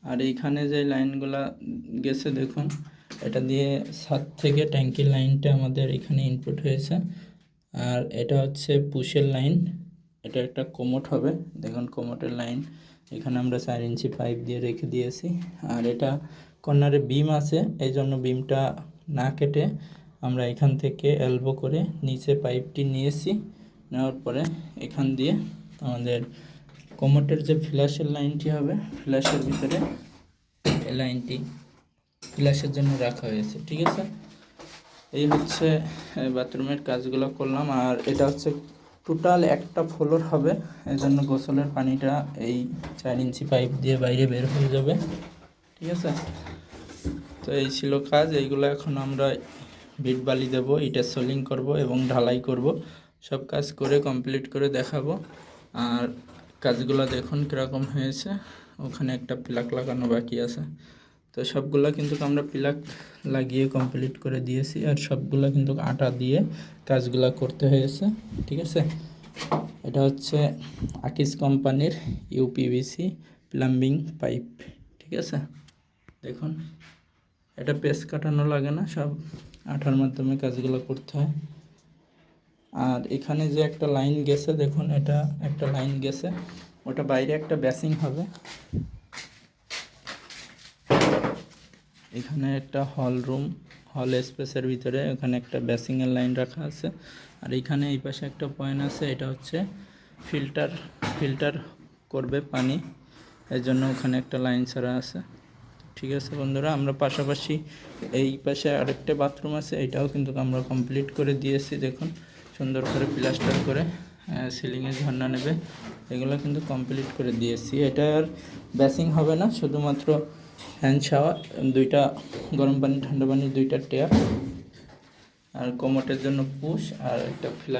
আর এইখানে যে লাইনগুলা গেছে দেখুন, এটা দিয়ে ছাদ থেকে ট্যাঙ্কির লাইনটা আমাদের এখানে ইনপুট হয়েছে। আর এটা হচ্ছে পুশের লাইন, এটা একটা কোমোট হবে, দেখুন কোমোটের লাইন এখানে আমরা 4 ইঞ্চি পাইপ দিয়ে রেখে দিয়েছি। আর এটা কর্নারে বিম আছে, এই জন্য বিমটা না কেটে আমরা এখান থেকে এলবো করে নিচে পাইপটি নিয়েছি। নেওয়ার পরে এখান দিয়ে আমাদের কোমোটের যে ফ্ল্যাশের লাইনটি হবে, ফ্ল্যাশের ভিতরে এই লাইনটি ফ্ল্যাশের জন্য রাখা হয়েছে। ঠিক আছে, এই হচ্ছে বাথরুমের কাজগুলো করলাম। আর এটা হচ্ছে টোটাল একটা ফ্লোর হবে, এই জন্য গোসলের পানিটা এই 4 ইঞ্চি পাইপ দিয়ে বাইরে বের হয়ে যাবে। ঠিক আছে, তো এই ছিল কাজ। এইগুলো এখন আমরা বিট বালি দেবো, ইটের সোলিং করব এবং ঢালাই করব। সব কাজ করে কমপ্লিট করে দেখাবো। আর কাজগুলো দেখুন কীরকম হয়েছে, ওখানে একটা প্লাগ লাগানো বাকি আছে। তো সবগুলো কিন্তু আমরা প্লাগ লাগিয়ে কমপ্লিট করে দিয়েছি। আর সবগুলো কিন্তু আটা দিয়ে কাজগুলো করতে হয়েছে। ঠিক আছে, এটা হচ্ছে আকিস কোম্পানির ইউপিভিসি প্লাম্বিং পাইপ। ঠিক আছে, দেখুন এটা পেস্ট কাটানো লাগে না, সব আঠার মাধ্যমে কাজগুলো করতে হয়। আর এখানে যে একটা লাইন গেছে দেখুন, এটা একটা লাইন গেছে, ওটা বাইরে একটা বেসিং হবে। এখানে একটা হল স্পেসের ভিতরে ওখানে একটা বেসিংয়ের লাইন রাখা আছে। আর এখানে এই পাশে একটা পয়েন্ট আছে, এটা হচ্ছে ফিল্টার করবে পানি, এর জন্য ওখানে একটা লাইন ছাড়া আছে। ঠিক আছে বন্ধুরা, আমরা পাশাপাশি এই পাশে আরেকটা বাথরুম আছে, এটাও কিন্তু আমরা কমপ্লিট করে দিয়েছি। দেখুন সুন্দর করে প্লাস্টার করে সিলিংয়ে ঝর্ণা নেবে, এগুলো কিন্তু কমপ্লিট করে দিয়েছি। এটা আর বেসিং হবে না, শুধুমাত্র হ্যান্ড শাওয়ার, 2টা গরম পানি ঠান্ডা পানি 2টা ট্যাপ, আর কোমোটের জন্য পুশ, আর একটা ফ্ল্যাশ